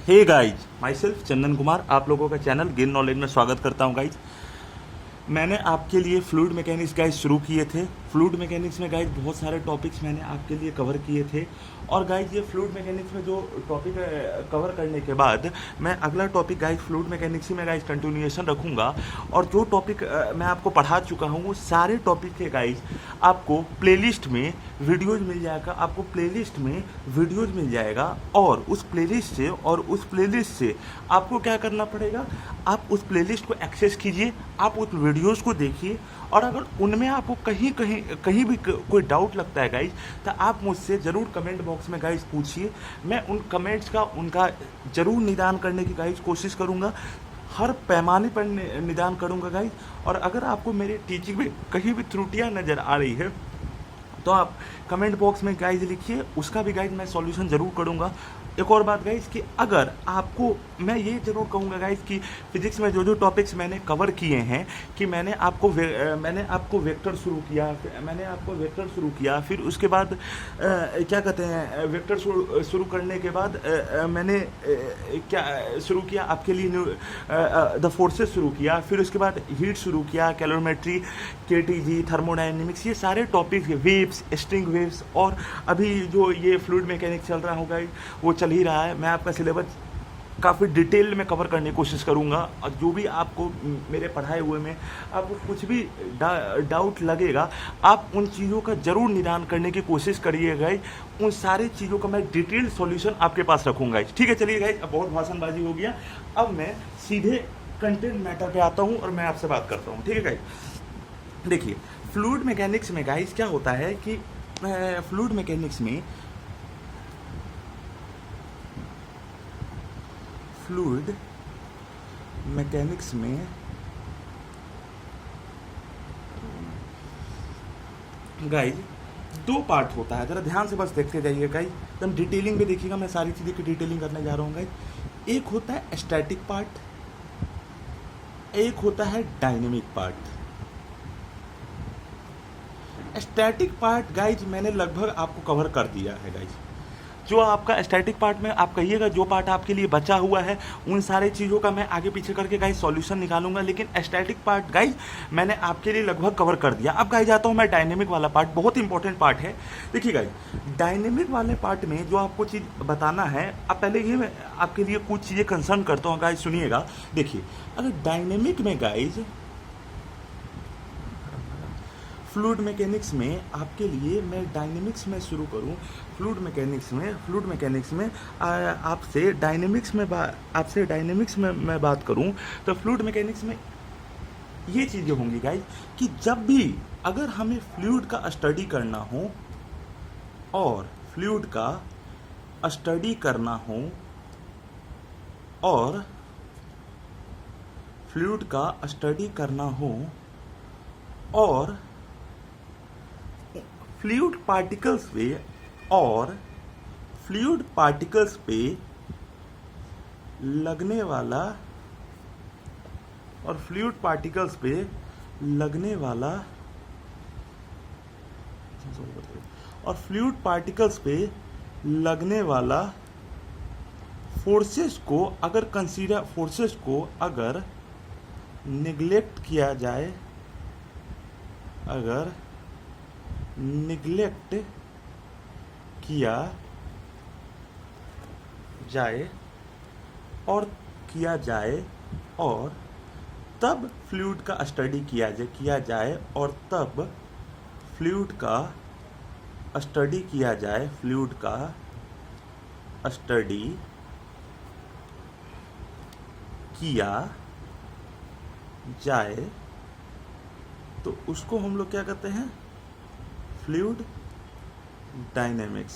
Hey guys, my self Chandan Kumar आप लोगों का चैनल गेन नॉलेज में स्वागत करता हूं गाइज। मैंने आपके लिए फ्लूइड मैकेनिक्स गाइज शुरू किए थे। फ्लूइड मैकेनिक्स में गाइज बहुत सारे टॉपिक्स मैंने आपके लिए कवर किए थे और गाइज ये फ्लूइड मैकेनिक्स में जो टॉपिक कवर करने के बाद मैं अगला टॉपिक गाइज फ्लूइड मैकेनिक्स में गाइज कंटिन्यूएशन रखूँगा। और जो टॉपिक मैं आपको पढ़ा चुका हूँ वो सारे टॉपिक के गाइज आपको प्लेलिस्ट में वीडियोज़ मिल जाएगा, आपको प्लेलिस्ट में वीडियोज़ मिल जाएगा। और उस प्लेलिस्ट से आपको क्या करना पड़ेगा, आप उस प्लेलिस्ट को एक्सेस कीजिए, आप उस वीडियोज़ को देखिए और अगर उनमें आपको कहीं भी कोई डाउट लगता है गाइज तो आप मुझसे ज़रूर कमेंट बॉक्स में गाइज पूछिए। मैं उन कमेंट्स का उनका ज़रूर निदान करने की गाइज कोशिश करूँगा, हर पैमाने पर निदान करूँगा गाइज। और अगर आपको मेरी टीचिंग में कहीं भी त्रुटियाँ नज़र आ रही है तो आप कमेंट बॉक्स में गाइज लिखिए, उसका भी गाइज मैं सॉल्यूशन ज़रूर करूँगा। एक और बात गाइज कि अगर आपको मैं ये ज़रूर कहूँगा गाइज कि फिजिक्स में जो टॉपिक्स मैंने कवर किए हैं कि मैंने आपको वेक्टर शुरू किया, फिर उसके बाद क्या कहते हैं वेक्टर शुरू करने के बाद मैंने क्या शुरू किया आपके लिए द फोर्सेस शुरू किया, फिर उसके बाद हीट शुरू किया, कैलोरीमेट्री, केटीजी, थर्मोडायनेमिक्स, ये सारे टॉपिक्स, वेव्स, स्ट्रिंग वेव्स, और अभी जो ये फ्लूइड मैकेनिक्स चल रहा होगा वो चल ही रहा है। मैं आपका सिलेबस काफ़ी डिटेल में कवर करने की कोशिश करूंगा और जो भी आपको मेरे पढ़ाए हुए में आपको कुछ भी डाउट लगेगा आप उन चीज़ों का ज़रूर निदान करने की कोशिश करिएगा। उन सारी चीज़ों का मैं डिटेल सॉल्यूशन आपके पास रखूंगा। ठीक है, चलिए गाइस, अब बहुत भाषणबाजी हो गया, अब मैं सीधे कंटेंट मैटर पे आता हूँ और मैं आपसे बात करता हूँ। ठीक है गाइस, देखिए फ्लूइड मैकेनिक्स में गाइस क्या होता है कि फ्लूइड मैकेनिक्स में गाइज दो पार्ट होता है, जरा ध्यान से बस देखते जाइए गाइज, एकदम डिटेलिंग में देखिएगा, मैं सारी चीज़ें की डिटेलिंग करने जा रहा हूँ गाइज। एक होता है स्टैटिक पार्ट, एक होता है dynamic part. Static part guys मैंने लगभग आपको कवर कर दिया है गाइज। जो आपका स्टैटिक पार्ट में आप कहिएगा जो पार्ट आपके लिए बचा हुआ है उन सारे चीज़ों का मैं आगे पीछे करके गाइज सॉल्यूशन निकालूंगा, लेकिन स्टैटिक पार्ट गाइज मैंने आपके लिए लगभग कवर कर दिया। अब गाइज आता हूँ मैं डायनेमिक वाला पार्ट, बहुत इंपॉर्टेंट पार्ट है। देखिए गाइज, डायनेमिक वाले पार्ट में जो आपको चीज़ बताना है, अब पहले ये मैं आपके लिए कुछ चीज़ें कंसर्न करता हूँ गाइज, सुनिएगा। देखिए, अगर डायनेमिक में गाइज फ्लूइड मैकेनिक्स में आपके लिए मैं डायनेमिक्स में शुरू करूं, फ्लूइड मैकेनिक्स में आपसे डायनेमिक्स में मैं बात करूं तो फ्लूइड मैकेनिक्स में ये चीज़ें होंगी गाइज कि जब भी अगर हमें फ्लूइड का स्टडी करना हो और फ्लूइड का स्टडी करना हो और फ्लूइड का स्टडी करना हो और फ्लूइड पार्टिकल्स पे लगने वाला फोर्सेस को अगर निगलेक्ट किया जाए और तब फ्लूइड का स्टडी किया जाए और तब फ्लूइड का स्टडी किया जाए तो उसको हम लोग क्या कहते हैं, फ्लूइड डायनेमिक्स।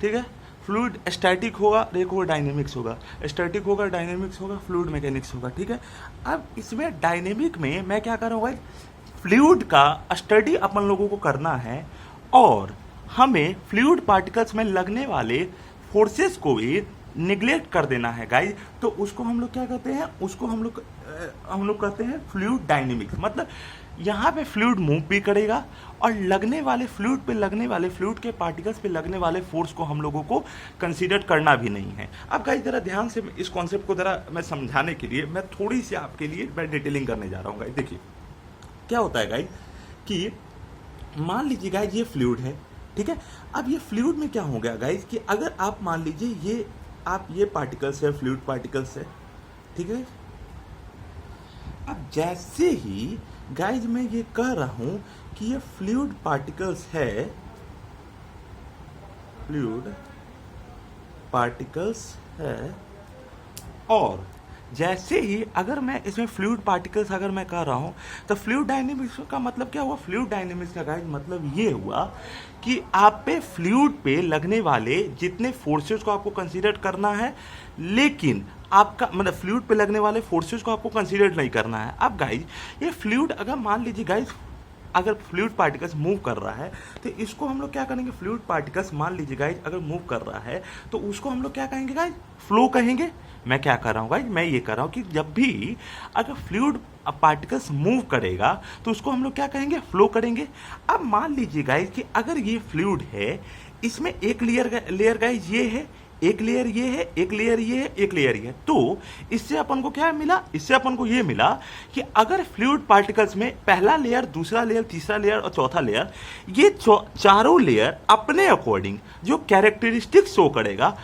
ठीक है, फ्लूइड स्टैटिक होगा, एक और डायनेमिक्स होगा, स्टैटिक होगा, डायनेमिक्स होगा, फ्लूइड मैकेनिक्स होगा। ठीक है, अब इसमें डायनेमिक में मैं क्या कर रहा हूँ, फ्लूइड का स्टडी अपन लोगों को करना है और हमें फ्लूइड पार्टिकल्स में लगने वाले फोर्सेस को भी निगलेक्ट कर देना है गाइज, तो उसको हम लोग क्या कहते हैं, उसको हम लोग कहते हैं फ्लूइड डायनेमिक्स। मतलब यहाँ पे फ्लूइड मूव भी करेगा और लगने वाले फ्लूइड के पार्टिकल्स पे लगने वाले फोर्स को हम लोगों को कंसीडर करना भी नहीं है। अब गाइज जरा ध्यान से इस कॉन्सेप्ट को जरा मैं समझाने के लिए मैं थोड़ी सी आपके लिए मैं डिटेलिंग करने जा रहा हूँ गाइज। देखिए क्या होता है गाइज कि मान लीजिए गाइज ये फ्लूइड है, ठीक है। अब ये फ्लूइड में क्या हो गया गाइज कि अगर आप मान लीजिए ये पार्टिकल्स है, फ्लूइड पार्टिकल्स है, ठीक है। अब जैसे ही गाइज मैं ये कह रहा हूं कि ये फ्लूइड पार्टिकल्स है, फ्लूइड पार्टिकल्स है, और जैसे ही अगर मैं इसमें फ्लूइड पार्टिकल्स अगर मैं कह रहा हूं तो फ्लूइड डायनेमिक्स का मतलब क्या हुआ, फ्लूइड डायनेमिक्स का गाइज मतलब ये हुआ कि आप पे फ्लूइड पे लगने वाले जितने फोर्सेस को आपको कंसीडर करना है, लेकिन आपका मतलब फ्लूइड पे लगने वाले फोर्सेस को आपको कंसीडर नहीं करना है। अब गाइज ये फ्लूइड अगर मान लीजिए गाइज अगर फ्लूइड पार्टिकल्स मूव कर रहा है तो इसको हम लोग क्या करेंगे, फ्लूइड पार्टिकल्स मान लीजिए गाइज अगर मूव कर रहा है तो उसको हम लोग क्या कहेंगे गाइज, फ्लो कहेंगे। मैं क्या कर रहा हूँ गाइज, मैं ये कर रहा हूँ कि जब भी अगर फ्लूइड पार्टिकल्स मूव करेगा तो उसको हम लोग क्या कहेंगे, फ्लो करेंगे। अब मान लीजिए गाइज कि अगर ये फ्लूइड है, इसमें एक लेयर गाइज ये है, एक लेयर ये है, एक लेयर ये है, एक लेयर ये है, तो इससे अपन को क्या मिला, इससे अपन को ये मिला कि अगर फ्लूइड पार्टिकल्स में पहला लेयर, दूसरा लेयर, तीसरा लेयर और चौथा लेयर, ये चारों लेयर अपने अकॉर्डिंग जो कैरेक्टरिस्टिक शो करेगा,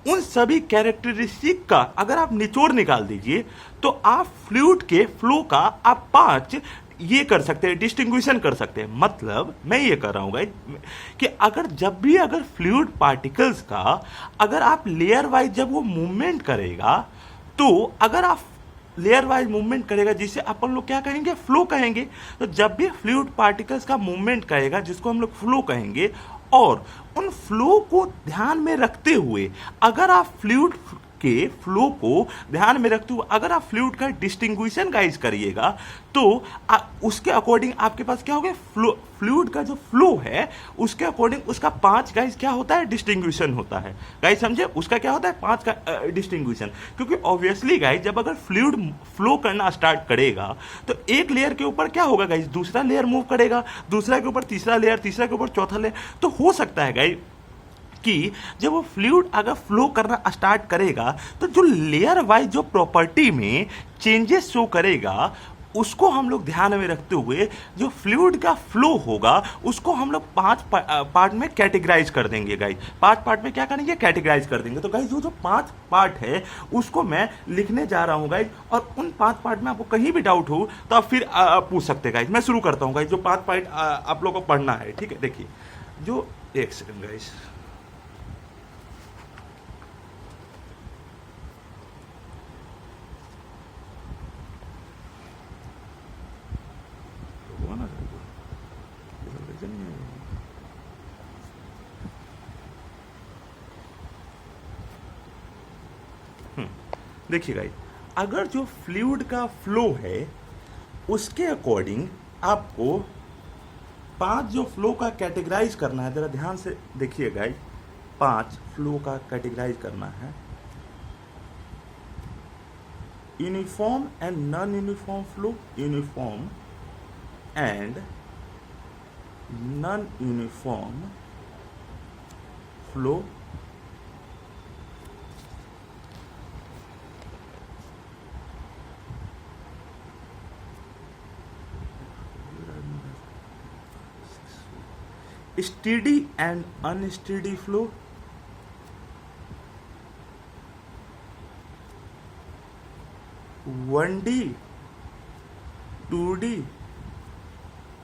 उन सभी कैरेक्टरिस्टिक का अगर आप निचोड़ निकाल दीजिए तो आप फ्लूइड के फ्लो का आप 5 ये कर सकते हैं, डिस्टिंग्विशन कर सकते हैं। मतलब मैं ये कर रहा हूँ गाइस कि अगर जब भी अगर फ्लूइड पार्टिकल्स का अगर आप लेयर वाइज जब वो मूवमेंट करेगा, तो अगर आप लेयर वाइज मूवमेंट करेगा जिसे अपन लोग क्या कहेंगे, फ्लो कहेंगे। तो जब भी फ्लूइड पार्टिकल्स का मूवमेंट करेगा जिसको हम लोग फ्लो कहेंगे, और उन फ्लो को ध्यान में रखते हुए अगर आप फ्लूइड के फ्लो को ध्यान में रखते हुए अगर आप फ्लूइड का डिस्टिंग्विशन गाइज करिएगा तो उसके अकॉर्डिंग आपके पास क्या हो गया, फ्लूइड का जो फ्लो है उसके अकॉर्डिंग उसका 5 गाइज क्या होता है, डिस्टिंग्विशन होता है। गाइज समझे, उसका क्या होता है, 5 का डिस्टिंग्विशन। क्योंकि ऑब्वियसली गाइज जब अगर फ्लूइड फ्लो करना स्टार्ट करेगा तो एक लेयर के ऊपर क्या होगा गाइज, दूसरा लेयर मूव करेगा, दूसरा के ऊपर तीसरा लेयर, तीसरा के ऊपर चौथा लेयर। तो हो सकता है गाइज कि जब वो फ्लूइड अगर फ्लो करना स्टार्ट करेगा तो जो लेयर वाइज जो प्रॉपर्टी में चेंजेस शो करेगा उसको हम लोग ध्यान में रखते हुए जो फ्लूइड का फ्लो होगा उसको हम लोग 5 पार्ट में कैटेगराइज कर देंगे गाइज। 5 पार्ट में क्या करेंगे, कैटेगराइज कर देंगे। तो गाइज जो 5 पार्ट है उसको मैं लिखने जा रहा हूँ गाइज, और उन 5 पार्ट में आपको कहीं भी डाउट हो तो आप फिर पूछ सकते हैं गाइज। मैं शुरू करता हूँ गाइज, जो 5 पार्ट आप लोग को पढ़ना है, ठीक है। देखिए जो, एक सेकंड गाइज, देखिए गाइस अगर जो फ्लूइड का फ्लो है उसके अकॉर्डिंग आपको 5 जो फ्लो का कैटेगराइज करना है, जरा ध्यान से देखिए गाइस, 5 फ्लो का कैटेगराइज करना है। Uniform and non uniform flow, uniform and non uniform flow, steady and unsteady flow, one D, 2D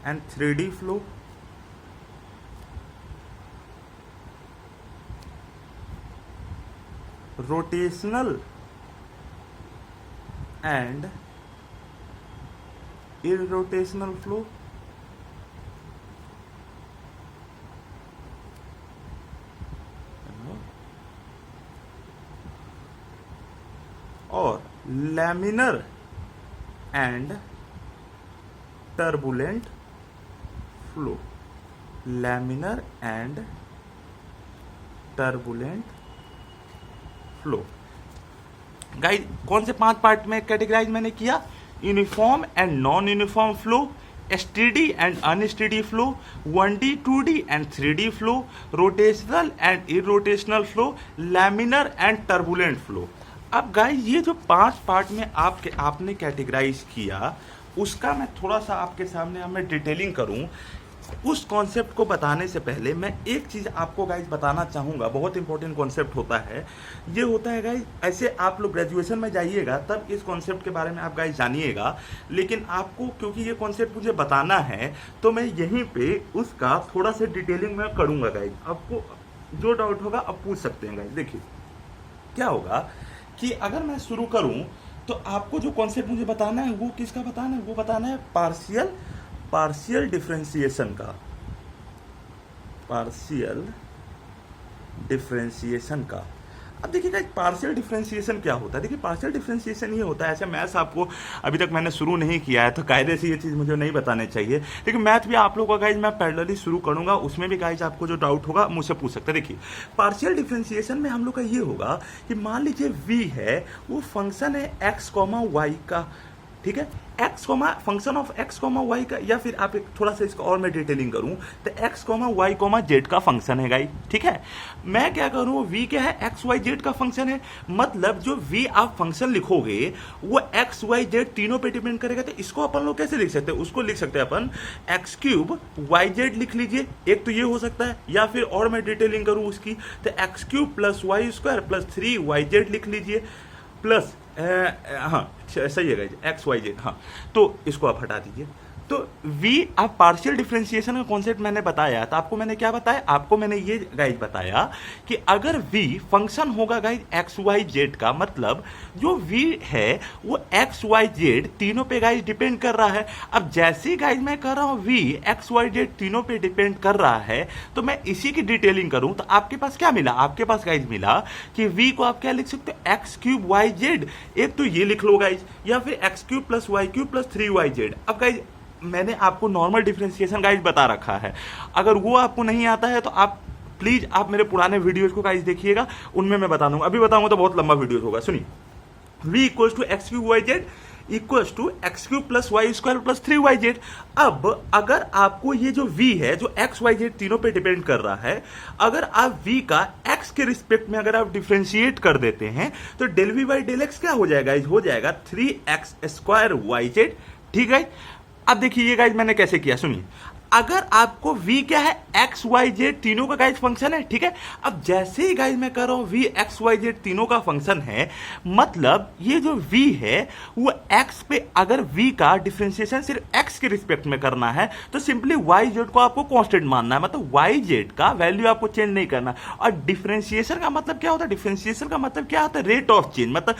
and 3D flow, rotational and irrotational flow, और laminar and turbulent flow, laminar and turbulent flow. Guys कौन से 5 part में categorise मैंने किया? Uniform and non uniform flow, steady and unsteady flow, 1D 2D and 3D flow, rotational and irrotational flow, laminar and turbulent flow. अब guys ये जो 5 part में आपने कैटेगराइज किया, उसका मैं थोड़ा सा आपके सामने मैं डिटेलिंग करूं। उस कॉन्सेप्ट को बताने से पहले मैं एक चीज़ आपको गाइज बताना चाहूँगा, बहुत इंपॉर्टेंट कॉन्सेप्ट होता है। ये होता है गाइज, ऐसे आप लोग ग्रेजुएशन में जाइएगा तब इस कॉन्सेप्ट के बारे में आप गाइज जानिएगा, लेकिन आपको क्योंकि ये कॉन्सेप्ट मुझे बताना है तो मैं यहीं पे उसका थोड़ा सा डिटेलिंग में करूँगा गाइज। आपको जो डाउट होगा आप पूछ सकते हैं गाइज। देखिए क्या होगा कि अगर मैं शुरू करूँ तो आपको जो कॉन्सेप्ट मुझे बताना है वो किसका बताना है? वो बताना है पार्शियल डिफरेंशिएशन का। पार्शियल डिफरेंशिएशन का। अब देखिएगा पार्शियल डिफरेंशिएशन क्या होता है। देखिए पार्शियल डिफरेंशिएशन ये होता है, ऐसे मैथ्स आपको अभी तक मैंने शुरू नहीं किया है तो कायदे से ये चीज़ मुझे नहीं बताने चाहिए, लेकिन मैथ भी आप लोगों का गाइज मैं पैरेलली शुरू करूंगा, उसमें भी गाइज आपको जो डाउट होगा मुझसे पूछ सकते हैं। देखिए पार्शियल डिफरेंशिएशन में हम लोग का ये होगा कि मान लीजिए v है, वो फंक्शन है x, y का, ठीक है, फंक्शन ऑफ x, y का, या फिर आप एक थोड़ा सा इसका और मैं डिटेलिंग करूं तो x, y, z का फंक्शन है गाइस, ठीक है। मैं क्या करूं, v क्या है? x, y, z का फंक्शन है, मतलब जो v आप फंक्शन लिखोगे वो x, y, z तीनों पे डिपेंड करेगा। तो इसको अपन लोग कैसे लिख सकते हैं? उसको लिख सकते हैं अपन x³ yz लिख लीजिए, एक तो ये हो सकता है, या फिर और मैं डिटेलिंग करूं उसकी तो x³ + y² + 3yz लिख लीजिए, प्लस हाँ सही है गाइज XYZ। हाँ तो इसको आप हटा दीजिए। तो v आप पार्शियल डिफरेंशिएशन का कॉन्सेप्ट मैंने बताया, तो आपको मैंने क्या बताया? आपको मैंने ये गाइज बताया कि अगर v फंक्शन होगा गाइज XYZ का, मतलब जो v है वो XYZ तीनों पे गाइज डिपेंड कर रहा है। अब जैसे ही गाइज मैं कर रहा हूँ v XYZ तीनों पे डिपेंड कर रहा है, तो मैं इसी की डिटेलिंग करूँ तो आपके पास क्या मिला? आपके पास गाइज मिला कि v को आप क्या लिख सकते हो? x³ yz, एक तो ये लिख लो गाइज, या फिर x³ + y³ + 3yz। अब गाइज मैंने आपको नॉर्मल डिफरेंशिएशन गाइज बता रखा है, अगर वो आपको नहीं आता है तो आप प्लीज आप मेरे पुराने वीडियोज को गाइज देखिएगा, उनमें मैं बता दूंगा। अभी बताऊंगा तो बहुत लंबा वीडियो होगा। सुनिए, v = x³ yz = x³ + y² + 3yz। अब अगर आपको ये जो v है जो x, y, z तीनों पे डिपेंड कर रहा है, अगर आप v का x के रिस्पेक्ट में अगर आप डिफरेंशिएट कर देते हैं तो del v del x क्या हो जाएगा? हो जाएगा 3x² yz, ठीक है। अब देखिए ये गाइज मैंने कैसे किया, सुनिए। अगर आपको v क्या है? x, y, z तीनों का गाइज फंक्शन है, ठीक है। अब जैसे ही गाइज मैं कर रहा हूं v x, y, z तीनों का फंक्शन है, मतलब ये जो v है वो x पे, अगर v का डिफरेंशिएशन सिर्फ x के रिस्पेक्ट में करना है तो सिंपली y z को आपको कांस्टेंट मानना है, मतलब y z का वैल्यू आपको चेंज नहीं करना। और डिफरेंशिएशन का मतलब क्या होता है? डिफरेंशिएशन का मतलब क्या होता है? रेट ऑफ चेंज, मतलब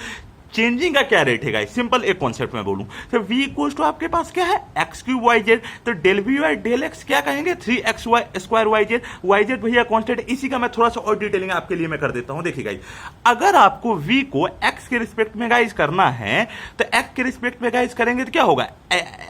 चेंजिंग का क्या रेट है गाइस? सिंपल एक कॉन्सेप्ट में बोलूं तो v = आपके पास क्या है? x³ yz, तो del v del x क्या कहेंगे? 3x² yz। yz भैया कांस्टेंट, इसी का मैं थोड़ा सा और डिटेलिंग आपके लिए मैं कर देता हूं। देखिए गाइस, अगर आपको v को x के रिस्पेक्ट में गाइस करना है तो x के रिस्पेक्ट में गाइस करेंगे तो क्या होगा?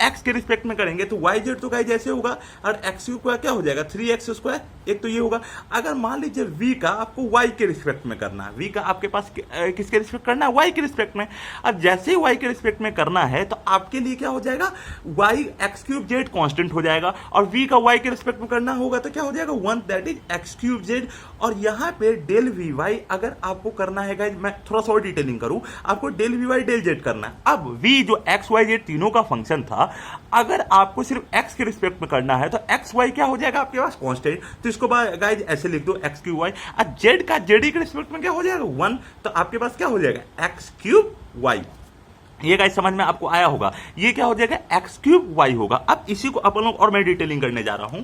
x के रिस्पेक्ट में करेंगे तो yz तो गाइस ऐसे होगा, और x³ का क्या हो जाएगा? 3x², एक तो ये होगा। अगर मान लीजिए v का आपको y के रिस्पेक्ट में करना है, v का आपके पास किसके रिस्पेक्ट करना है? y के रिस्पेक्ट में। अब जैसे ही y के रिस्पेक्ट में करना है तो आपके लिए क्या हो जाएगा? y x³ z कांस्टेंट हो जाएगा, और v का y के रिस्पेक्ट में करना होगा तो क्या हो जाएगा? 1, दैट इज x³ z। और यहाँ पे del vy अगर आपको करना है गाइस, मैं थोड़ा सा और डिटेलिंग करूं, आपको del vy del z करना है। अब v जो x y z तीनों का फंक्शन था, अगर आपको सिर्फ x के रिस्पेक्ट में करना है तो x y क्या हो जाएगा आपके पास? कांस्टेंट। तो इसको गाइस ऐसे लिख दो x³ y, और z का z के रिस्पेक्ट में क्या हो जाएगा? 1। तो आपके पास क्या हो जाएगा? x³ y। ये गाइस समझ में आपको आया होगा, ये क्या हो जाएगा? x³ y होगा। अब इसी को अपन लोग और मैं डिटेलिंग करने जा रहा हूं।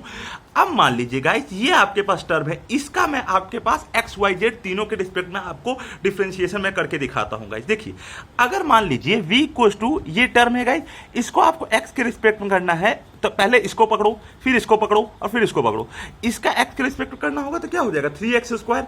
अब मान लीजिए गाइस ये आपके पास टर्म है, इसका मैं आपके पास x y z तीनों के रिस्पेक्ट में आपको डिफरेंशिएशन में करके दिखाता हूं गाइस। देखिए अगर मान लीजिए v = ये टर्म है गाइस, इसको आपको x के रिस्पेक्ट में करना है तो तो पहले इसको पकड़ो, फिर इसको पकड़ो और फिर इसको पकड़ो। इसका एक्स के रिस्पेक्ट में करना होगा तो क्या हो जाएगा 3x²।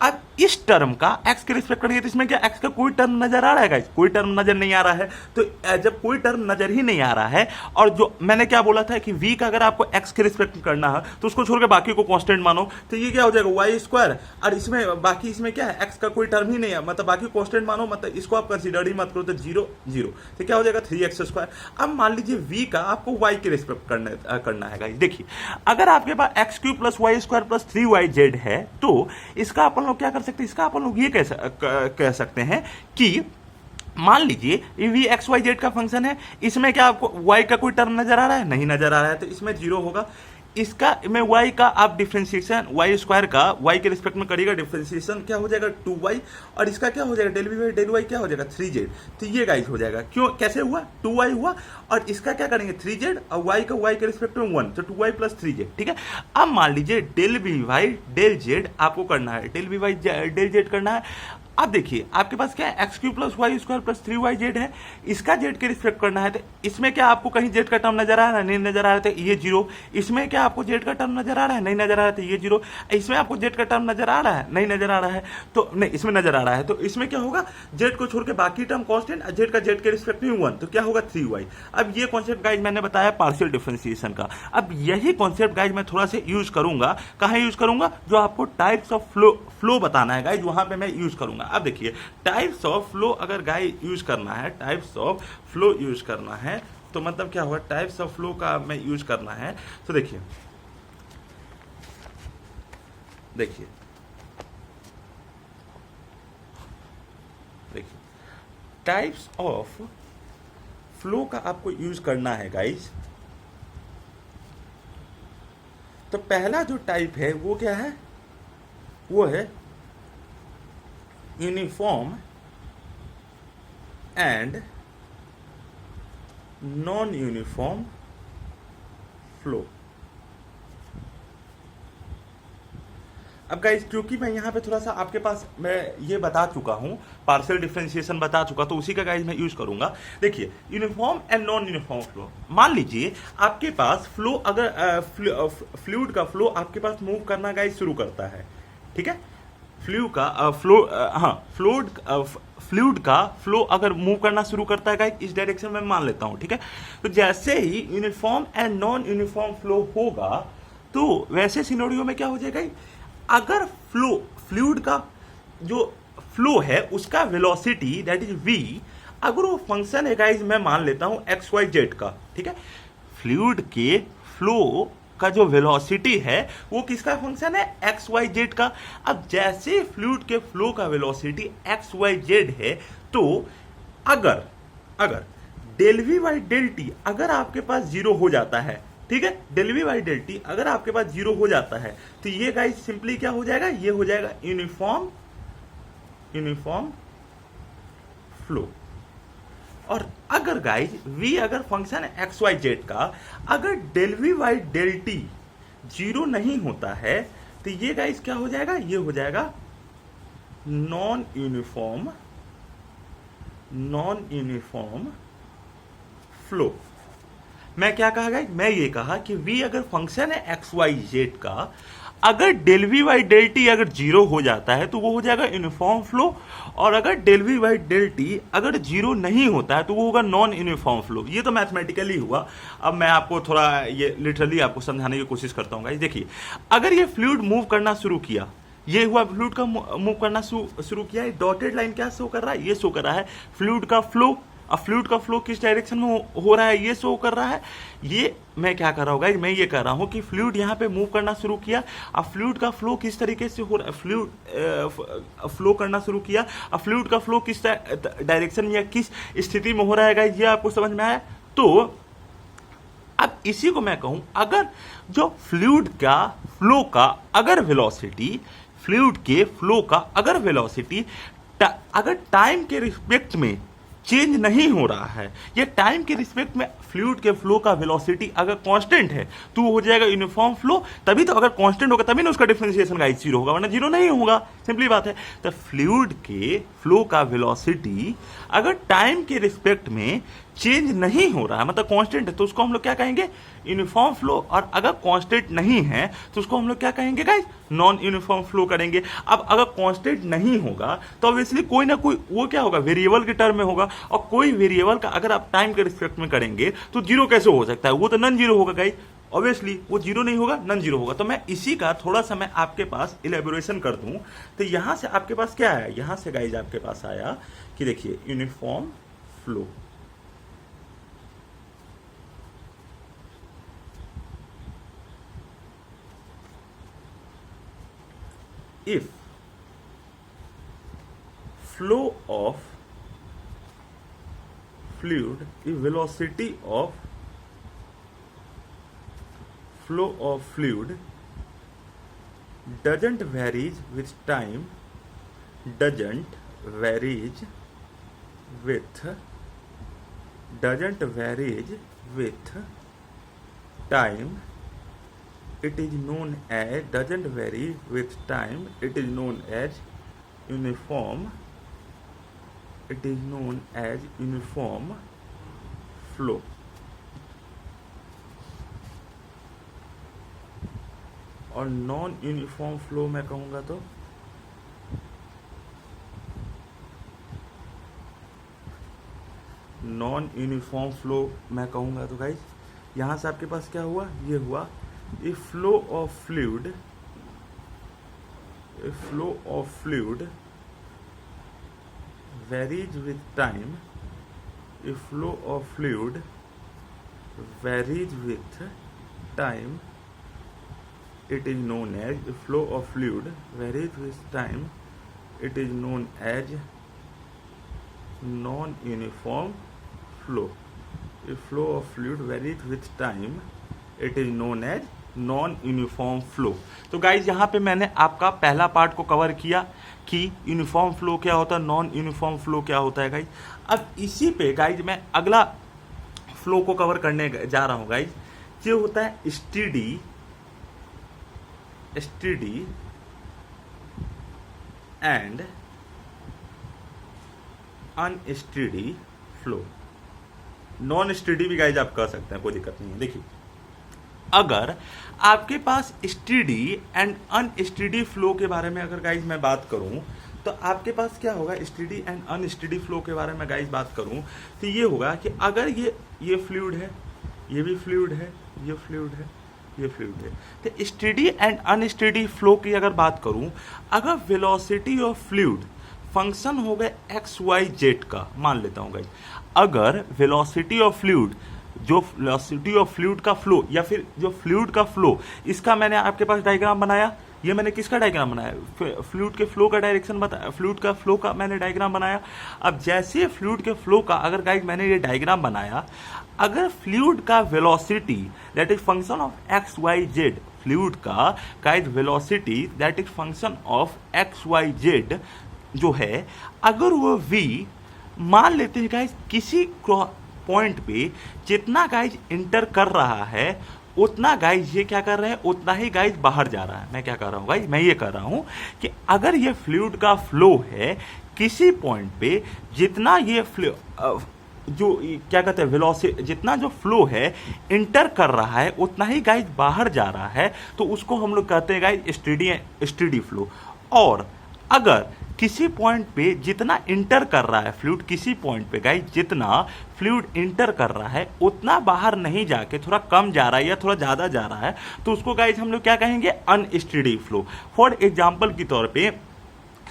अब इस टर्म का एक्स के रिस्पेक्ट करेंगे तो इसमें क्या एक्स का कोई टर्म नजर आ रहा है गाइस? कोई टर्म नजर नहीं आ रहा है। तो जब कोई टर्म नजर ही नहीं आ रहा है, और जो मैंने क्या बोला था कि v का अगर आपको एक्स के रिस्पेक्ट में करना है तो उसको छोड़ के बाकी को कांस्टेंट मानो, तो ये क्या हो जाएगा y²। और इसमें बाकी इसमें क्या है, एक्स का कोई टर्म ही नहीं है, मतलब बाकी कांस्टेंट मानो, मतलब इसको आप कंसीडर ही मत करो, तो 0 0, तो क्या हो जाएगा 3x²। अब मान लीजिए v का आपको y के रिस्पेक्ट करना है गाइस। देखिए अगर आपके पास x³ + y² + 3yz है तो इसका अपन लोग क्या कर सकते हैं, इसका अपन लोग ये कह सकते हैं कि मान लीजिए v x y z का फंक्शन है, इसमें क्या आपको y का कोई टर्म नजर आ रहा है? नहीं नजर आ रहा है, तो इसमें 0 होगा। इसका में y का आप डिफरेंशिएशन y² का y के रिस्पेक्ट में करिएगा, डिफरेंशिएशन क्या हो जाएगा 2y, और इसका क्या हो जाएगा ∂v/∂y क्या हो जाएगा 3z। तो ये गाइस हो जाएगा, क्यों कैसे हुआ 2y हुआ, और इसका क्या करेंगे 3z, और y का y के रिस्पेक्ट में 1, तो 2y + 3z। ठीक है, अब मान लीजिए ∂v/∂z आपको करना है, ∂v/∂z करना है। अब देखिए आपके पास क्या है x³ + y² + 3yz है, इसका z के रिस्पेक्ट करना है, तो इसमें क्या आपको कहीं z का टर्म नजर आ रहा है? नहीं नजर आ रहा है, तो ये 0। इसमें क्या आपको z का टर्म नजर आ रहा है? नहीं नजर आ रहा है, तो ये 0। इसमें आपको z का टर्म नजर आ रहा है? नहीं नजर आ रहा है, तो नहीं इसमें नजर आ रहा है, तो इसमें क्या होगा z को छोड़ के बाकी टर्म कांस्टेंट, z का z के रिस्पेक्ट में 1, तो क्या होगा 3y। अब ये कॉन्सेप्ट गाइज मैंने बताया पार्शियल डिफरेंशिएशन का। अब यही कॉन्सेप्ट गाइज मैं थोड़ा सा यूज करूंगा, कहाँ यूज करूंगा, जो आपको टाइप्स ऑफ फ्लो बताना है गाइज, वहां पे मैं यूज करूंगा। अब देखिए टाइप्स ऑफ फ्लो अगर गाइस यूज करना है, टाइप्स ऑफ फ्लो यूज करना है, तो मतलब क्या हुआ, टाइप्स ऑफ फ्लो का मैं यूज करना है, तो देखिए देखिए देखिए टाइप्स ऑफ फ्लो का आपको यूज करना है गाइस। तो पहला जो टाइप है वो क्या है, वो है uniform and non uniform flow. अब गाइस क्योंकि मैं यहाँ पे थोड़ा सा आपके पास मैं ये बता चुका हूँ, पार्शियल डिफरेंशिएशन बता चुका, तो उसी का गाइस मैं यूज करूंगा। देखिए uniform and non uniform flow, मान लीजिए आपके पास फ्लो अगर फ्लूइड का फ्लो आपके पास मूव करना गाइस शुरू करता है, ठीक है, फ्लूइड का फ्लो अगर मूव करना शुरू करता है गाइस इस डायरेक्शन में मान लेता हूं, ठीक है। तो जैसे ही uniform and non uniform flow होगा तो वैसे सिनेरियो में क्या हो जाएगा, अगर फ्लूइड का जो फ्लो है उसका वेलोसिटी दैट इज v, अगर वो फंक्शन है गाइस मैं मान लेता हूं xyz का, ठीक है, फ्लूइड के फ्लो का जो वेलोसिटी है वो किसका फंक्शन है xyz का। अब जैसे फ्लूइड के फ्लो का वेलोसिटी xyz है तो अगर ∂v/∂t अगर आपके पास 0 हो जाता है, ठीक है, ∂v/∂t अगर आपके पास 0 हो जाता है तो ये गाइस सिंपली क्या हो जाएगा, ये हो जाएगा यूनिफॉर्म फ्लो। और अगर गाइस v अगर फंक्शन है xyz का, अगर ∂v/∂t 0 नहीं होता है तो ये गाइस क्या हो जाएगा, ये हो जाएगा नॉन यूनिफॉर्म फ्लो। मैं क्या कहा गाइस, मैं ये कहा कि v अगर फंक्शन है xyz का, अगर ∂v/∂t अगर 0 हो जाता है तो वो हो जाएगा यूनिफॉर्म फ्लो, और अगर ∂v/∂t अगर 0 नहीं होता है तो वो होगा नॉन यूनिफॉर्म फ्लो। ये तो मैथमेटिकली हुआ। अब मैं आपको थोड़ा ये लिटरली आपको समझाने की कोशिश करता हूँ गाइस। देखिए अगर ये फ्लूइड मूव करना शुरू किया, ये हुआ फ्लूइड का मूव करना शुरू किया, डॉटेड लाइन क्या शो कर रहा है, ये शो कर रहा है फ्लूइड का फ्लो। अब फ्लूइड का फ्लो किस डायरेक्शन में हो रहा है ये शो कर रहा है। ये मैं क्या कर रहा हूँ गाइस, मैं ये कर रहा हूँ कि फ्लूइड यहाँ पे मूव करना शुरू किया, अब फ्लूइड का फ्लो किस तरीके से हो रहा है, फ्लूइड फ्लो करना शुरू किया, अब फ्लूइड का फ्लो किस डायरेक्शन में या किस स्थिति में हो रहा है गाइस, ये आपको समझ में आया। तो अब इसी को मैं कहूँ, अगर जो फ्लूइड का फ्लो का अगर वेलोसिटी, फ्लूइड के फ्लो का अगर वेलोसिटी अगर टाइम के रिस्पेक्ट में चेंज नहीं हो रहा है, या टाइम के रिस्पेक्ट में फ्लूइड के फ्लो का वेलोसिटी अगर कांस्टेंट है तो वो हो जाएगा यूनिफॉर्म फ्लो, तभी तो अगर कांस्टेंट होगा तभी ना उसका डिफरेंशिएशन गाइस जीरो होगा, वरना जीरो नहीं होगा, सिंपली बात है। तो फ्लूइड के फ्लो का वेलोसिटी अगर टाइम के रिस्पेक्ट में चेंज नहीं हो रहा है, मतलब कांस्टेंट है, तो उसको हम लोग क्या कहेंगे, यूनिफॉर्म फ्लो। और अगर कांस्टेंट नहीं है तो उसको हम लोग क्या कहेंगे गाइस, नॉन यूनिफॉर्म फ्लो करेंगे। अब अगर कांस्टेंट नहीं होगा तो ऑब्वियसली कोई ना कोई वो क्या होगा, वेरिएबल के टर्म में होगा, और कोई वेरिएबल का अगर आप टाइम के रिस्पेक्ट में करेंगे तो जीरो कैसे हो सकता है, वो तो नॉन जीरो होगा गाइस, ऑब्वियसली वो जीरो नहीं होगा, नॉन जीरो होगा। तो मैं इसी का थोड़ा सा मैं आपके पास इलेबोरेशन कर दूं। तो यहां से आपके पास क्या आया, यहां से गाइस आपके पास आया कि देखिए uniform flow, if flow of fluid, if velocity of flow of fluid doesn't varies with time, doesn't varies with time, it is known as, doesn't vary with time, it is known as uniform, it is known as uniform flow। और non uniform flow मैं कहूंगा तो non uniform flow मैं कहूंगा तो guys यहां से आपके पास क्या हुआ, ये हुआ if flow of fluid varies with time, if flow of fluid varies with time, it is known as, if flow of fluid varies with time, it is known as non-uniform flow। if flow of fluid varies with time, it is known as non uniform flow. तो guys यहाँ पे मैंने आपका पहला part को cover किया कि uniform flow क्या होता है, नॉन यूनिफॉर्म फ्लो क्या होता है गाइज। अब इसी पे गाइज मैं अगला फ्लो को कवर करने जा रहा हूँ गाइज, जो होता है steady and unsteady flow. Non steady भी गाइज आप कह सकते हैं, कोई दिक्कत नहीं है। देखिए अगर आपके पास स्टेडी एंड अनस्टेडी फ्लो के बारे में अगर गाइज मैं बात करूं तो आपके पास क्या होगा, स्टेडी एंड अनस्टेडी फ्लो के बारे में गाइज बात करूं तो ये होगा कि अगर ये फ्लूइड है, ये भी फ्लूइड है, ये फ्लूइड है, ये फ्लूइड है, तो स्टेडी एंड अनस्टेडी फ्लो की अगर बात करूं, अगर वेलोसिटी ऑफ फ्लूइड फंक्शन हो गए एक्स वाई जेड का, मान लेता हूं गाइज, अगर वेलोसिटी ऑफ फ्लूइड, जो वेलोसिटी ऑफ फ्लूइड का फ्लो या फिर जो फ्लूइड का फ्लो, इसका मैंने आपके पास डायग्राम बनाया, ये मैंने किसका डायग्राम बनाया, फ्लूइड के फ्लो का डायरेक्शन बताया, फ्लूइड का फ्लो का मैंने डायग्राम बनाया। अब जैसे फ्लूइड के फ्लो का अगर गाइज मैंने ये डायग्राम बनाया, अगर फ्लूइड का velocity that is function of X Y Z, fluid का guys velocity that is function of X Y Z जो है, अगर वो v मान लेते हैं गाइज किसी पॉइंट पे जितना गाइज इंटर कर रहा है उतना गाइज ये क्या कर रहे हैं, उतना ही गाइज बाहर जा रहा है। मैं क्या कर रहा हूँ गाइज, मैं ये कर रहा हूँ कि अगर ये फ्लूइड का फ्लो है किसी पॉइंट पे, जितना ये फ्लो जो क्या कहते हैं वेलोसिटी, जितना जो फ्लो है इंटर कर रहा है उतना ही गाइज बाहर जा रहा है, तो उसको हम लोग कहते हैं गाइज स्टेडी फ्लो। और अगर किसी पॉइंट पे जितना इंटर कर रहा है फ्लूइड, किसी पॉइंट पे गाइस जितना फ्लूइड इंटर कर रहा है उतना बाहर नहीं जाके थोड़ा कम जा रहा है या थोड़ा ज़्यादा जा रहा है, तो उसको गाइस हम लोग क्या कहेंगे, अनस्टेडी फ्लो। फॉर एग्जांपल के तौर पे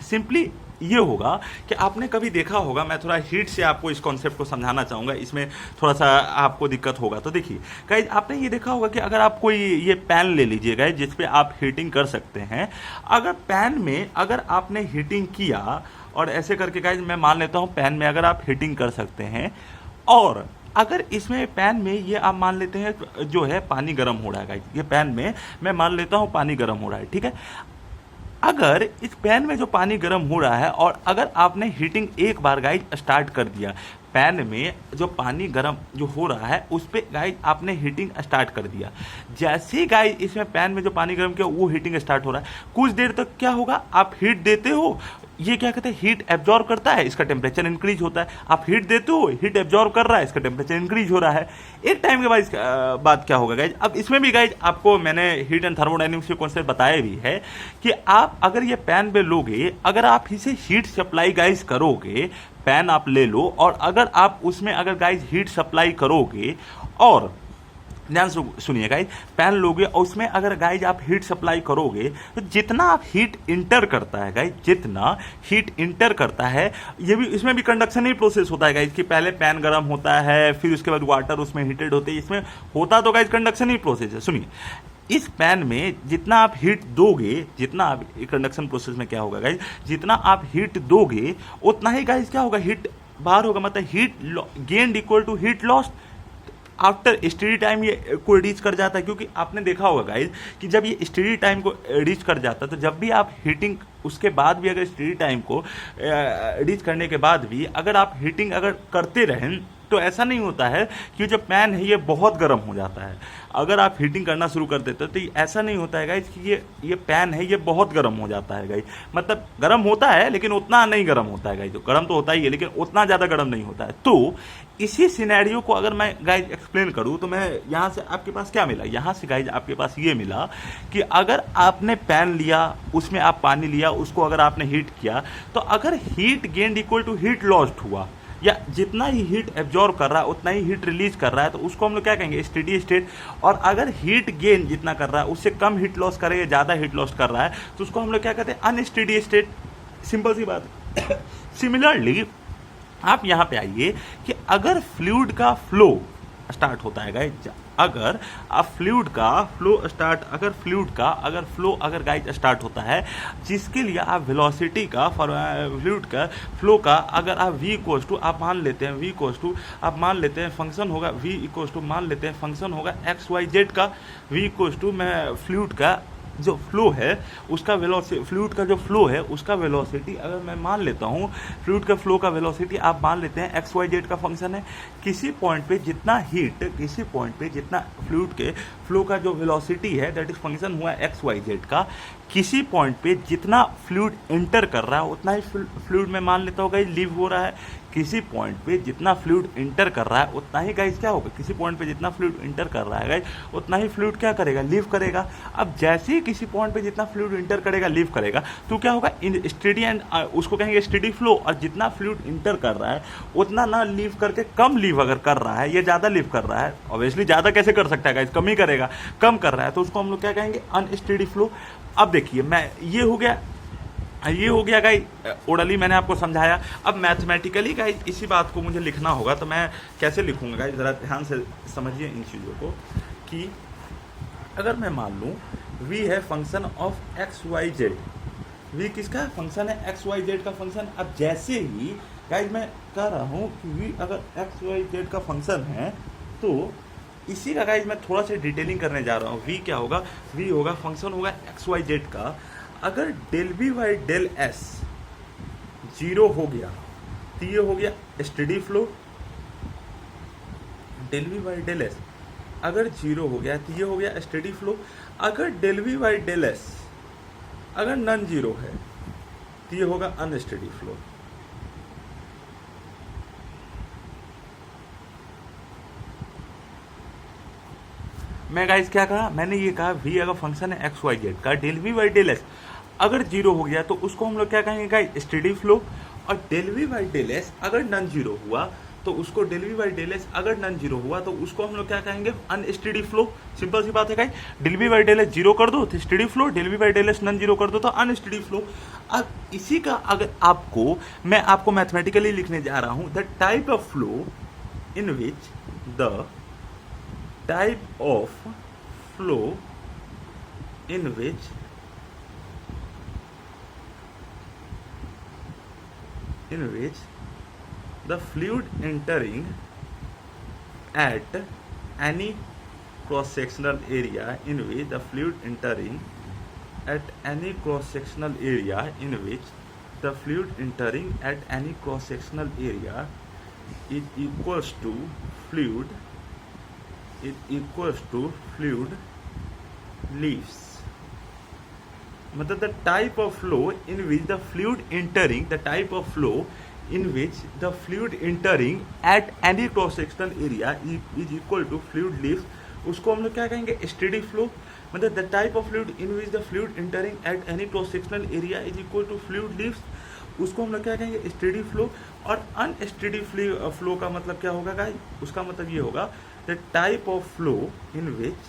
सिंपली ये होगा कि आपने कभी देखा होगा, मैं थोड़ा हीट से आपको इस कॉन्सेप्ट को समझाना चाहूँगा, इसमें थोड़ा सा आपको दिक्कत होगा। तो देखिए गाइज आपने ये देखा होगा कि अगर आप कोई ये पैन ले लीजिएगा जिस पे आप हीटिंग कर सकते हैं, अगर पैन में अगर आपने हीटिंग किया और ऐसे करके गाइज मैं मान लेता हूँ पैन में अगर आप हीटिंग कर सकते हैं, और अगर इसमें पैन में ये आप मान लेते हैं जो है पानी गर्म हो रहा है गाइज, ये पैन में मैं मान लेता हूँ पानी गर्म हो रहा है, ठीक है। अगर इस पैन में जो पानी गर्म हो रहा है और अगर आपने हीटिंग एक बार गाइज स्टार्ट कर दिया, पैन में जो पानी गर्म जो हो रहा है उस पर गाइज आपने हीटिंग स्टार्ट कर दिया। जैसे ही गाइज इसमें पैन में जो पानी गर्म किया वो हीटिंग स्टार्ट हो रहा है, कुछ देर तक क्या होगा, आप हीट देते हो, ये क्या कहते हैं हीट एब्जॉर्ब करता है, इसका टेम्परेचर इंक्रीज होता है। आप हीट देते हो, हीट एब्जॉर्ब कर रहा है, इसका टेम्परेचर इंक्रीज हो रहा है। एक टाइम के बाद क्या होगा गाइज, अब इसमें भी गाइज आपको मैंने हीट एंड थर्मोडायनेमिक्स के कॉन्सेप्ट बताया भी है कि आप अगर ये पैन पे लोगे, अगर आप इसे हीट सप्लाई गाइज करोगे, पैन आप ले लो और अगर आप उसमें अगर गाइज हीट सप्लाई करोगे और ध्यान से सुनिए गाइज, पैन लोगे और उसमें अगर गाइज आप हीट सप्लाई करोगे तो जितना आप हीट इंटर करता है गाइज, जितना हीट इंटर करता है, ये भी इसमें भी कंडक्शन ही प्रोसेस होता है गाइज कि पहले पैन गर्म होता है फिर उसके बाद वाटर उसमें हीटेड होते हैं, इसमें होता तो गाइज कंडक्शन ही प्रोसेस है। सुनिए, इस पैन में जितना आप हीट दोगे, जितना आप कंडक्शन प्रोसेस में क्या होगा गाइज, जितना आप हीट दोगे उतना ही गाइज क्या होगा, हीट बाहर होगा, मतलब heat gained equal to heat lost. After study time ये को रीच कर जाता है, क्योंकि आपने देखा होगा गाइज कि जब ये स्टडी टाइम को रीच कर जाता है तो जब भी आप हीटिंग उसके बाद भी अगर स्टडी टाइम को रीच करने के बाद भी अगर आप हीटिंग अगर करते रहें तो ऐसा नहीं होता है कि जो पैन है ये बहुत गर्म हो जाता है। अगर आप हीटिंग करना शुरू कर देते हो तो ऐसा नहीं होता है गाइज कि ये पैन है ये बहुत गर्म हो जाता है गाइज, मतलब गर्म होता है लेकिन उतना नहीं गर्म होता है गाइज, गर्म तो होता ही है लेकिन उतना ज़्यादा गर्म नहीं होता है। तो इसी सिनेरियो को अगर मैं गाइज एक्सप्लेन करूँ तो मैं यहाँ से आपके पास क्या मिला, यहाँ से गाइज आपके पास ये मिला कि अगर आपने पैन लिया, उसमें आप पानी लिया, उसको अगर आपने हीट किया तो अगर heat gained equal to heat lost हुआ, या जितना ही हीट एब्जॉर्ब कर रहा है उतना ही हीट रिलीज कर रहा है, तो उसको हम लोग क्या कहेंगे, स्टेडी स्टेट। और अगर हीट गेन जितना कर रहा है उससे कम हीट लॉस करे या ज़्यादा हीट लॉस कर रहा है तो उसको हम लोग क्या कहते हैं, अनस्टेडी स्टेट। सिंपल सी बात है। सिमिलरली आप यहाँ पे आइए कि अगर फ्लूइड का फ्लो स्टार्ट होता है गाइज, अगर आप फ्लूइड का फ्लो स्टार्ट अगर गाइज स्टार्ट होता है, जिसके लिए आप वेलोसिटी का फ्लूइड का फ्लो का अगर आप v इक्वल्स टू आप मान लेते हैं फंक्शन होगा v इक्वल्स टू मान लेते हैं फंक्शन होगा XYZ का, v इक्वल्स टू मैं फ्लूइड का जो फ्लो है उसका वेलोसिटी, फ्लूइड का जो फ्लो है उसका वेलोसिटी अगर मैं मान लेता हूँ, फ्लूइड का फ्लो का वेलोसिटी आप मान लेते हैं XYZ का फंक्शन है। किसी पॉइंट पे जितना फ्लूइड के फ्लो का जो वेलोसिटी है दैट इज फंक्शन हुआ XYZ का, किसी पॉइंट पे जितना फ्लूइड एंटर कर रहा है उतना ही फ्लूइड में मान लेता होगा लीव हो रहा है। किसी पॉइंट पे जितना फ्लूइड इंटर कर रहा है उतना ही गाइज क्या होगा, किसी पॉइंट पे जितना फ्लूइड इंटर कर रहा है गाइज उतना ही फ्लूइड क्या करेगा, लीव करेगा। अब जैसे ही किसी पॉइंट पे जितना फ्लूइड इंटर करेगा लीव करेगा तो क्या होगा, इन स्टेडी एंड उसको कहेंगे स्टेडी फ्लो। और जितना फ्लूइड इंटर कर रहा है उतना ना लीव करके कम लीव अगर कर रहा है या ज़्यादा लीव कर रहा है, ऑब्वियसली ज़्यादा कैसे कर सकता है गाइज, कम ही करेगा, कम कर रहा है तो उसको हम लोग क्या कहेंगे, अनस्टेडी फ्लो। अब देखिए मैं ये हो गया गाइज ओरली मैंने आपको समझाया। अब मैथमेटिकली गाइज इसी बात को मुझे लिखना होगा, तो मैं कैसे लिखूंगा गाइज, ज़रा ध्यान से समझिए इन चीज़ों को कि अगर मैं मान लूँ v है फंक्शन ऑफ XYZ, v किसका फंक्शन है, XYZ का फंक्शन। अब जैसे ही गाइज मैं कह रहा हूँ कि v अगर XYZ का फंक्शन है तो इसी का गाइज मैं थोड़ा सा डिटेलिंग करने जा रहा हूँ। v क्या होगा, v होगा फंक्शन होगा XYZ का। अगर del B by del S zero हो गया तो ये हो गया steady flow, del B by del S अगर जीरो हो गया तो ये हो गया स्टेडी फ्लो। अगर del B by del S अगर नॉन जीरो है तो ये होगा अनस्टेडी फ्लो। मैं गाइस क्या कहा, मैंने ये कहा v अगर फंक्शन है XYZ का, del v by del S अगर जीरो हो गया तो उसको हम लोग क्या कहेंगे गाइस, स्टेडी फ्लो। और del v by del S अगर नॉन जीरो हुआ तो उसको del v by del S अगर नॉन जीरो हुआ तो उसको हम लोग क्या कहेंगे, अनस्टेडी फ्लो। सिंपल सी बात है guys, del v by del S zero कर दो तो steady flow, del v by del S non zero कर दो तो अनस्टेडी फ्लो। अब इसी का अगर मैं आपको मैथमेटिकली लिखने जा रहा हूँ, the type of flow in which the type of flow in which the fluid entering at any cross-sectional area in which the fluid entering at any cross-sectional area in which the fluid entering at any cross-sectional area is equals to fluid leaves. मतलब the type of flow in which the fluid entering at any cross sectional area is equal to fluid leaves. उसको हम लोग क्या कहेंगे, steady flow. मतलब the type of fluid in which the fluid entering at any cross sectional area is equal to fluid leaves. उसको हम लोग क्या कहेंगे, स्टेडी फ्लो. और अनस्टेडी फ्लो का मतलब क्या होगा गाइस, उसका मतलब ये होगा the type of flow in which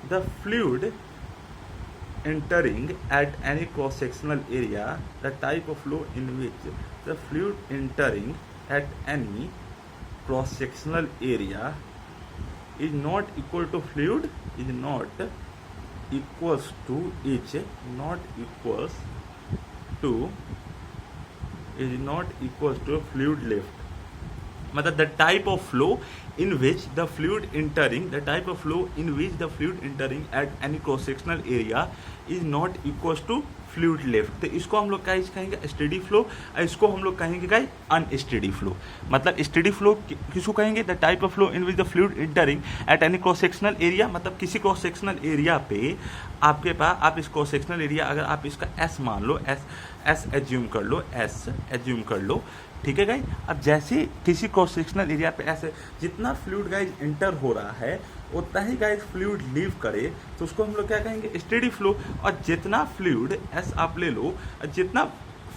the fluid entering at any cross sectional area, the type of flow in which the fluid entering at any cross sectional area is not equal to fluid, is not equals to fluid lift. मतलब the type of flow in which the fluid entering at any cross sectional area is not equals to fluid lift. तो इसको हम लोग क्या कहेंगे, steady flow. इसको हम लोग कहेंगे गाइस अनस्टेडी फ्लो. मतलब स्टेडी फ्लो किसको कहेंगे, the type of flow in which the fluid entering at any cross sectional area. मतलब किसी क्रॉस सेक्शनल एरिया पे आपके पास, आप इस क्रॉस सेक्शनल एरिया अगर आप इसका एस मान लो, एस एज्यूम कर लो, ठीक है गाइज. अब जैसे किसी क्रॉस सेक्शनल एरिया पे ऐसे जितना फ्लूइड गाइज एंटर हो रहा है उतना ही गाइज फ्लूइड लीव करे, तो उसको हम लोग क्या कहेंगे, स्टेडी फ्लो. और जितना फ्लूइड एस आप ले लो, जितना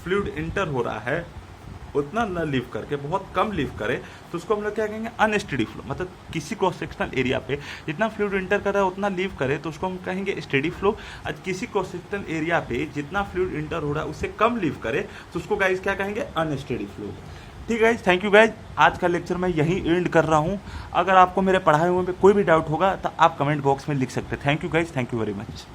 फ्लूइड एंटर हो रहा है उतना न लीव करके बहुत कम लीव करे, तो उसको हम लोग क्या कहेंगे, अनस्टेडी फ्लो. मतलब किसी क्रॉस सेक्शनल एरिया पे जितना फ्लूइड एंटर कर रहा है उतना लीव करे, तो उसको हम कहेंगे स्टेडी फ्लो. और किसी क्रॉस सेक्शनल एरिया पे जितना फ्लूइड एंटर हो रहा है उससे कम लीव करे, तो उसको गाइज क्या कहेंगे, अनस्टेडी फ्लो. ठीक है गाइज, थैंक यू गाइज. आज का लेक्चर मैं यहीं एंड कर रहा हूँ. अगर आपको मेरे पढ़ाए हुए में कोई भी डाउट होगा तो आप कमेंट बॉक्स में लिख सकते हैं. Thank you guys, thank you very much.